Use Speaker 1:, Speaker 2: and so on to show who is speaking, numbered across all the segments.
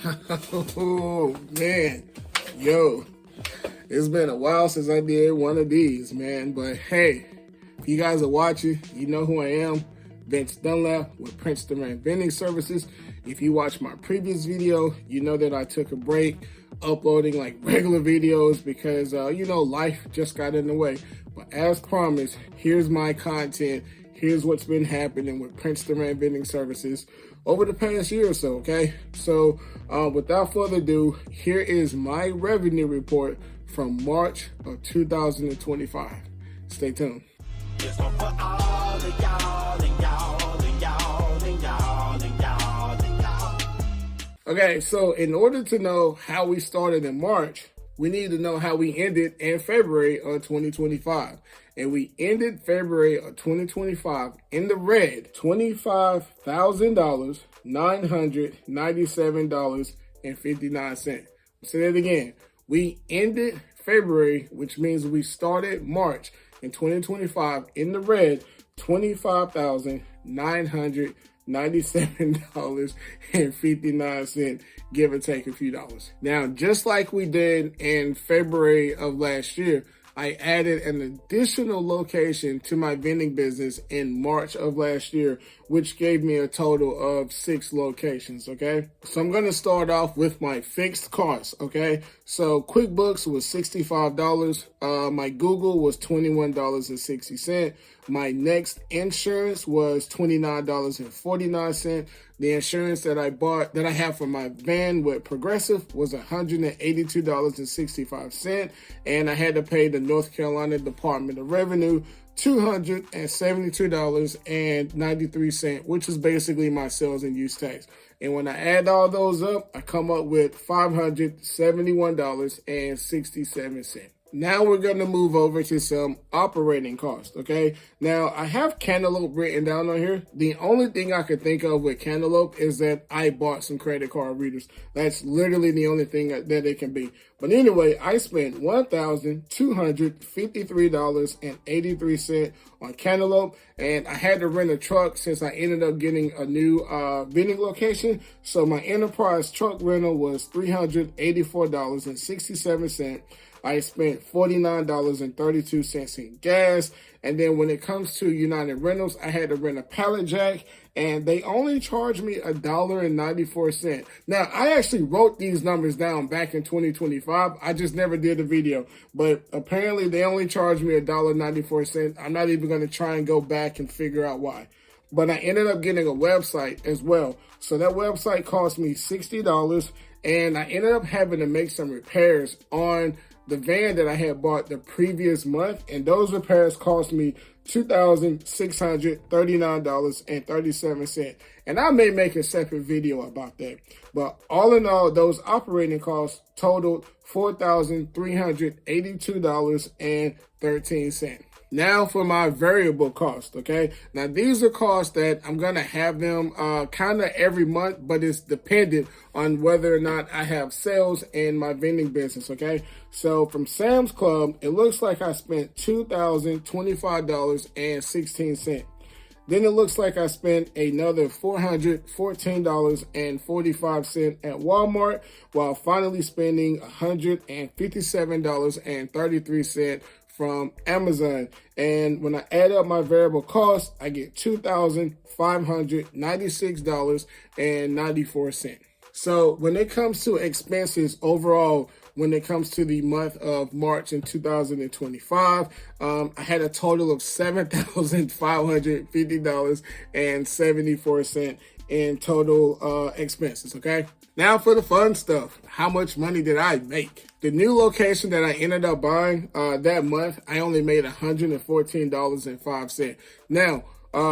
Speaker 1: Oh, man. Yo, it's been a while since I did one of these, man. But hey, if you guys are watching, you know who I am. Vince Dunlap with Princeton Vending Services. If you watched my previous video, you know that I took a break uploading like regular videos because, life just got in the way. But as promised, here's my content. Here's what's been happening with Princeton Vending Services over the past year or so, okay? So without further ado, here is my revenue report from March of 2025. Stay tuned.
Speaker 2: This one for all of y'all and y'all and y'all and y'all and y'all and y'all.
Speaker 1: Okay, so in order to know how we started in March, we need to know how we ended in February of 2025. And we ended February of 2025 in the red, $25,000, $997.59. Say that again. We ended February, which means we started March in 2025 in the red, $25,997.59, give or take a few dollars. Now, just like we did in February of last year, I added an additional location to my vending business in March of last year, which gave me a total of 6 locations, okay? So I'm going to start off with my fixed costs, okay? So QuickBooks was $65. My Google was $21.60. My Next insurance was $29.49. The insurance that I have for my van with Progressive was $182.65. And I had to pay the North Carolina Department of Revenue $272.93, which is basically my sales and use tax. And when I add all those up, I come up with $571.67. Now we're going to move over to some operating costs, okay? Now, I have Cantaloupe written down on here. The only thing I could think of with Cantaloupe is that I bought some credit card readers. That's literally the only thing that it can be. But anyway, I spent $1,253.83 on Cantaloupe, and I had to rent a truck since I ended up getting a new vending location. So my enterprise truck rental was $384.67. I spent $49.32 in gas. And then when it comes to United Rentals, I had to rent a pallet jack, and they only charged me $1.94. Now, I actually wrote these numbers down back in 2025. I just never did a video, but apparently they only charged me $1.94. I'm not even going to try and go back and figure out why. But I ended up getting a website as well. So that website cost me $60, and I ended up having to make some repairs on the van that I had bought the previous month, and those repairs cost me $2,639.37. And I may make a separate video about that. But all in all, those operating costs totaled $4,382.13. Now for my variable cost, okay? Now these are costs that I'm going to have them kind of every month, but it's dependent on whether or not I have sales in my vending business, okay? So from Sam's Club, it looks like I spent $2,025.16. Then it looks like I spent another $414.45 at Walmart, while finally spending $157.33 from Amazon. And when I add up my variable costs, I get $2,596.94. So when it comes to expenses overall, when it comes to the month of March in 2025, I had a total of $7,550.74 in total expenses, okay? Now for the fun stuff. How much money did I make? The new location that I ended up buying that month, I only made $114.05. Now,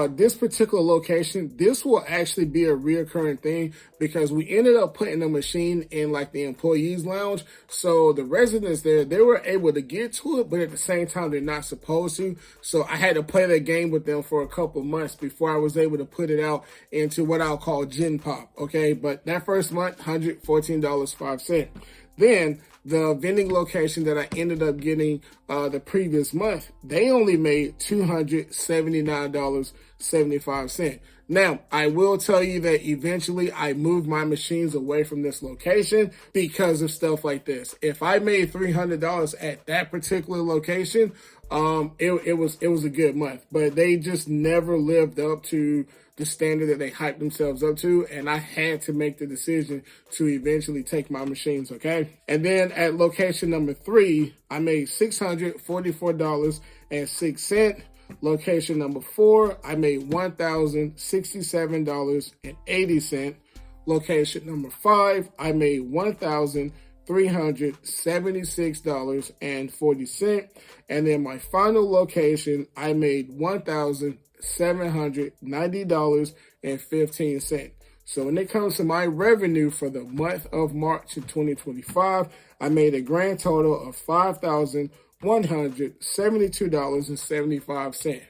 Speaker 1: this particular location, this will actually be a reoccurring thing because we ended up putting a machine in like the employees lounge. So the residents there, they were able to get to it, but at the same time, they're not supposed to. So I had to play that game with them for a couple months before I was able to put it out into what I'll call Gen Pop. Okay. But that first month, $114.05. Then the vending location that I ended up getting the previous month, they only made $279.75. Now, I will tell you that eventually I moved my machines away from this location because of stuff like this. If I made $300 at that particular location, it was a good month, but they just never lived up to the standard that they hyped themselves up to, and I had to make the decision to eventually take my machines, okay? And then at location number 3, I made $644.06. Location number 4, I made $1,067.80. Location number 5, I made $1,376.40. And then my final location, I made $1,790.15. So when it comes to my revenue for the month of March in 2025, I made a grand total of $5,172.75,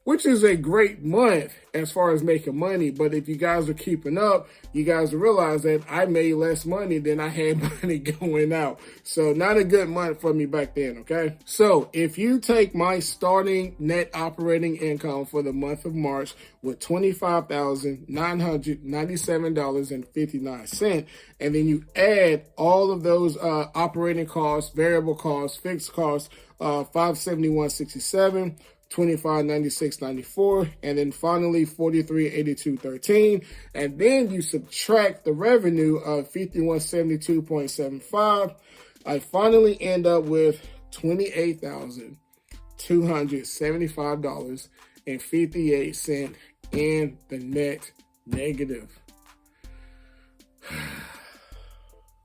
Speaker 1: which is a great month as far as making money. But if you guys are keeping up, you guys will realize that I made less money than I had money going out. So not a good month for me back then, okay? So if you take my starting net operating income for the month of March with $25,997.59, and then you add all of those operating costs, variable costs, fixed costs, $571.67, $25.96.94, and then finally $43.82.13, and then you subtract the revenue of $51.72.75. I finally end up with $28,275.58 in the net negative.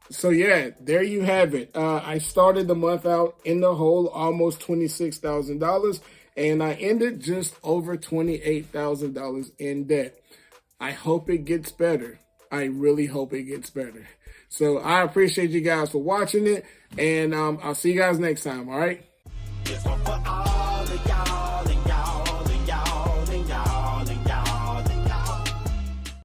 Speaker 1: So yeah, there you have it. I started the month out in the hole, almost $26,000. And I ended just over $28,000 in debt. I hope it gets better. I really hope it gets better. So I appreciate you guys for watching it. And I'll see you guys next time, all right?
Speaker 2: This one for all of y'all.